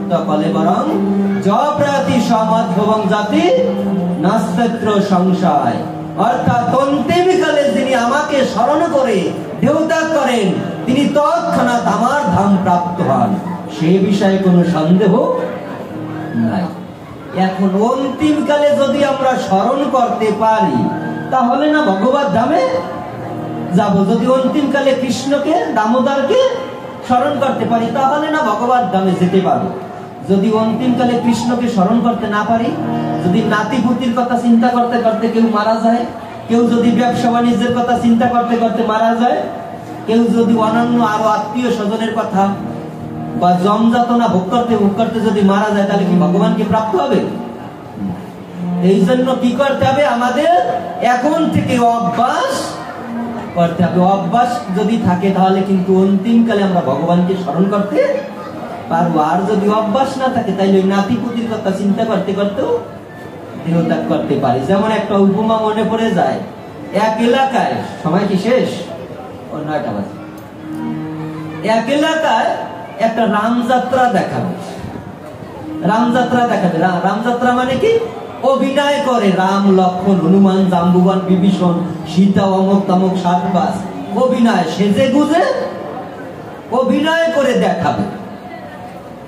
ভক্ত কলে বরং জপ্রতি সমাধবং জাতি নাস্তত্র সংশয়। অর্থাৎ অন্তিমকালে যিনি আমাকে স্মরণ করে দেহত্যাগ করেন তিনি তৎক্ষণাৎ আমার ধাম প্রাপ্ত হন, সে বিষয়ে কোনো সন্দেহ নাই। এখন অন্তিমকালে যদি আমরা স্মরণ করতে পারি তাহলে না ভগবত ধামে যাব। যদি অন্তিমকালে কৃষ্ণকে দামোদরকে স্মরণ করতে পারি তাহলে না ভগবত ধামে যেতে পারবো। যদি অন্তিমকালে কৃষ্ণকে স্মরণ করতে না পারি, যদি নাতিপুতির কথা চিন্তা করতে করতে কেউ মারা যায়, কেউ যদি ব্যবসা বাণিজ্যের কথা চিন্তা করতে করতে মারা যায়, কেউ যদি অন্যান্য আরো আত্মীয় স্বজনের কথা বা জমযাতনা ভোগ করতে যদি মারা যায় তাহলে কি ভগবানকে প্রাপ্ত হবে? এই জন্য কি করতে হবে? আমাদের এখন থেকে অভ্যাস করতে হবে। অভ্যাস যদি থাকে তাহলে কিন্তু অন্তিমকালে আমরা ভগবানকে স্মরণ করতে পারবো। আর যদি অভ্যাস না থাকে তাহলে ওই নাতিপুতির কথা চিন্তা করতে করতেও দেহত্যাগ করতে পারি। যেমন একটা উপমা মনে পড়ে যায়, এক এলাকায়, সময় কি শেষ? 9টা বাজে। এক এলাকায় একটা রামযাত্রা দেখাবে। রামযাত্রা দেখাবে। রামযাত্রা মানে কি? অভিনয় করে রাম, লক্ষ্মণ, হনুমান, জাম্বুবান, বিভীষণ, সীতা, অমুক তমুক 7 পাঁচ অভিনয় সেজে গুজে অভিনয় করে দেখাবে।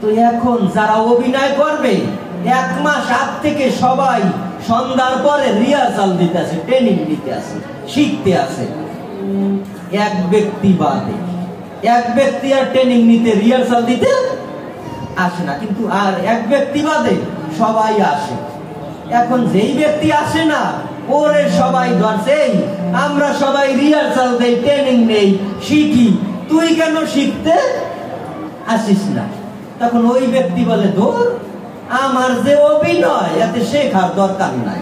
তো এখন যারা অভিনয় করবে 1 মাস আগ থেকে সবাই সন্ধ্যার পরে রিহার্সাল দিতে আছে, ট্রেনিং নিতে আছে, শিখতে আছে। এক ব্যক্তি বাদে, এক ব্যক্তি আর ট্রেনিং নিতে রিহার্সাল দিতে আসে না, কিন্তু আর এক ব্যক্তি বাদে সবাই আসে। এখন যেই ব্যক্তি আসে না ওরে সবাই ধরছে, আমরা সবাই রিহার্সাল দেই, ট্রেনিং নেই, শিখি, তুই কেন শিখতে আসিস না? তখন ওই ব্যক্তি বলে, ধর আমার যে অভিনয় এতে শেখার দরকার নাই।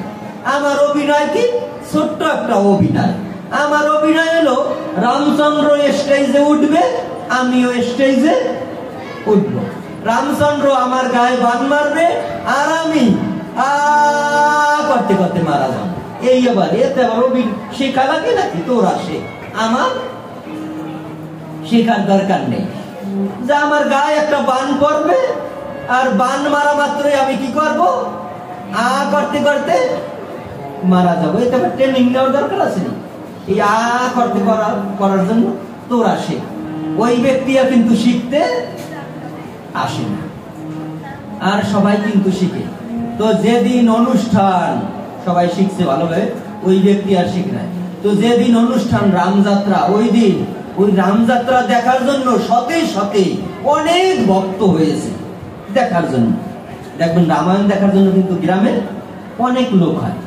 আমার অভিনয় কি? ছোট্ট একটা অভিনয়। আমার অভিনয় হলো রামচন্দ্র স্টেজে উঠবে, আমিও স্টেজে উঠবো। রামচন্দ্র আমার গায়ে বান মারবে আর আমি করতে করতে মারা যাবো। এই আবার এতে আবার শেখা লাগে নাকি? তোরা শেখ, আমার শেখার দরকার নেই। যে আমার গায়ে একটা বান পড়বে আর বান মারা মাত্রই আমি কি করব? করতে করতে মারা যাবো। এতে আবার ট্রেনিং নেওয়ার দরকার আছে না? এই করতে করার জন্য তোরা শেখ। ওই ব্যক্তিরা কিন্তু শিখতে আসে না, আর সবাই কিন্তু শিখে। তো যেদিন অনুষ্ঠান সবাই শিখছে ভালোভাবে, ওই ব্যক্তি আর শিখ নাই। তো যেদিন অনুষ্ঠান রামযাত্রা, ওই দিন ওই রামযাত্রা দেখার জন্য শতে শতে অনেক ভক্ত হয়েছে দেখার জন্য। দেখবেন রামায়ণ দেখার জন্য কিন্তু গ্রামে অনেক লোক হয়।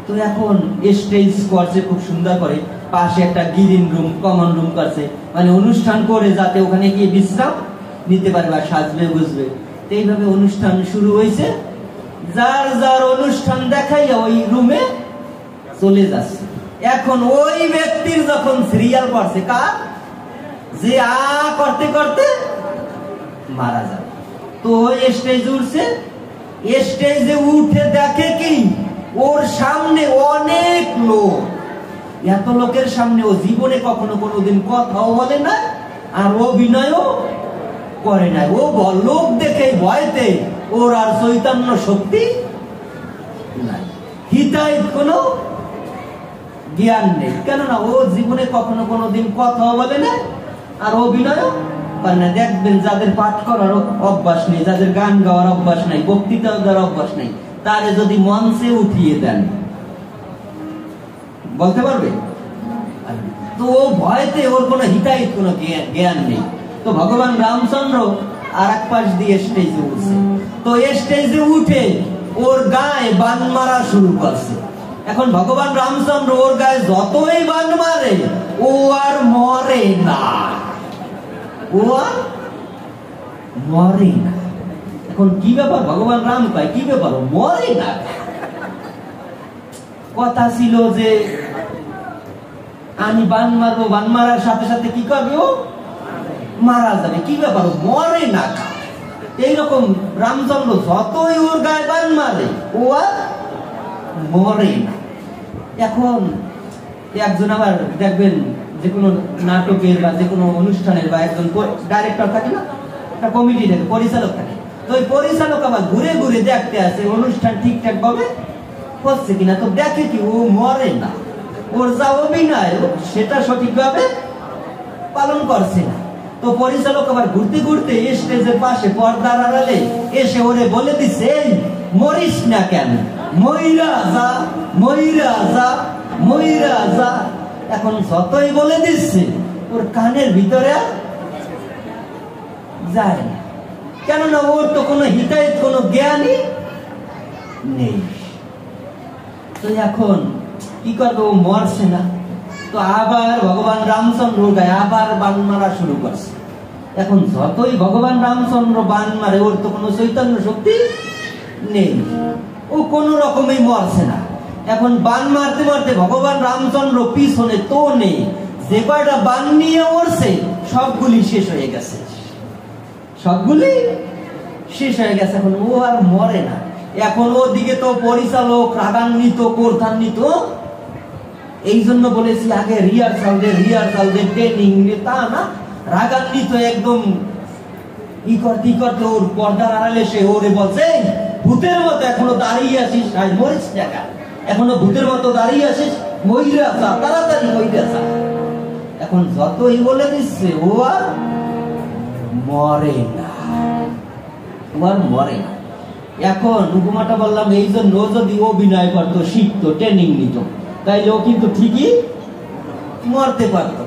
তো এখন স্টেজ করছে খুব সুন্দর করে, পাশে একটা গ্রিন রুম, কমন রুম করছে, মানে অনুষ্ঠান করে যাতে ওখানে গিয়ে বিশ্রাম নিতে পারবে আর সাজবে বুঝবে। এইভাবে অনুষ্ঠান শুরু হয়েছে। যার যার অনুষ্ঠান দেখাইয়া ওই রুমে চলে যাচ্ছে। এখন ওই ব্যক্তির যখন সিরিয়াল পড়ছে, কার যে করতে করতে মারা যাবে, তো ওই স্টেজে উঠছে। স্টেজে উঠে দেখে কি ওর সামনে অনেক লোক। এত লোকের সামনে ও জীবনে কখনো কোনোদিন কথাও বলে না আর অভিনয়ও করে নাই। ও লোক দেখে ভয়তে ওর আর চৈতন্য শক্তি নাই, হিতাহিত কোনো জ্ঞান নেই। কেননা ও জীবনে কখনো কোনোদিন কথাও বলে না আর অভিনয়ও করে না। দেখবেন যাদের পাঠ করার অভ্যাস নেই, যাদের গান গাওয়ার অভ্যাস নাই, বক্তৃতা দেওয়ার অভ্যাস নেই, তারে যদি মঞ্চে উঠিয়ে দেন বলতে পারবে? তো ও ভয়তে ওর কোনো হিতাহিত কোনো জ্ঞান নেই। তো ভগবান রামচন্দ্র আর এক পাশ দিয়ে স্টেজে উঠছে। তো স্টেজে উঠে ওর গায়ে বান মারা শুরু করছে। এখন ভগবান রামচন্দ্র ওর গায়ে যতই বান মারে ও আর মরে না, ও আর মরে না। এখন কি ব্যাপার? ভগবান রাম কয় কি ব্যাপার মরে না? কথা ছিল যে আমি বান মারবো, বান মারার সাথে সাথে কি করবে? ও মারা যাবে। কি ব্যাপার মরে না? এইরকম রামচন্দ্র যতই ওর গায়ে বান মারে ও আর মরে না। এখন একজন আবার দেখবেন যে কোনো নাটকের বা যে কোনো অনুষ্ঠানের বা একজন ডাইরেক্টর থাকে না, একটা কমিটি থাকে, পরিচালক থাকে, তো ওই পরিচালক আবার ঘুরে ঘুরে দেখতে আসে অনুষ্ঠান ঠিকঠাক ভাবে হচ্ছে কিনা। তো দেখে কি ও মরে না, ওর যা অভিনয় সেটা সঠিকভাবে পালন করছে না। তো পরিচালক আবার ঘুরতে ঘুরতে স্টেজের পাশে পর্দার আড়ালে এসে ওরে বলে দিছে, মরিস না কেন, মইরা যা, মইরা যা, মইরা যা। এখন যতই বলে দিচ্ছে ওর কানের ভিতরে যায় না, কেননা ওর তো কোনো হিতাহিত কোনো জ্ঞানই নেই। তো এখন কি করবে, ও মরছে না। তো আবার ভগবান রামচন্দ্র গায়ে আবার বান মারা শুরু করছে। এখন যতই ভগবান রামচন্দ্র বান মারে ওর তো কোনো চৈতন্য শক্তি নেই, ও কোন রকমই মরছে না। এখন বান মারতে মারতে ভগবান রামচন্দ্র পিছনে তো নেই, যে কয়টা বান নিয়ে মরছে সবগুলি শেষ হয়ে গেছে, সবগুলি শেষ হয়ে গেছে। এখন ও আর মরে না। এখন ওদিকে তো পরিচালক রাগান্বিত, ক্রোধান্বিত। এই জন্য বলেছি আগে রিহার্সাল দে ট্রেনিং দে, তা না, রাগান্বিত একদম ই করতে ওর পর্দার আড়ালে সে ওরে বলছে, ভূতের মতো এখনো দাঁড়িয়ে আছিস, মরিস টাকা, এখনো ভূতের মতো দাঁড়িয়ে আছিস, মইরা যা, তাড়াতাড়ি মইরা যা। এখন যতই বলে দিচ্ছে ও আর মরে না, ও আর মরে না। এখন উপমাটা বললাম এই জন্য, যদি অভিনয় করতো, শিখতো, ট্রেনিং নিত, তাইলে ও কিন্তু ঠিকই মরতে পারত।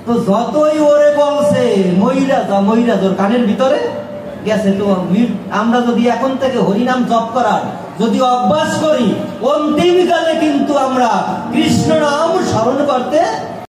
তো যতই ওরে বলছে মইরা যা, মইরা যা, কানের ভিতরে গেছে। তো আমরা যদি এখন থেকে হরিনাম জপ করার যদি অভ্যাস করি, অন্তিমকালে কিন্তু আমরা কৃষ্ণ নাম স্মরণ করতে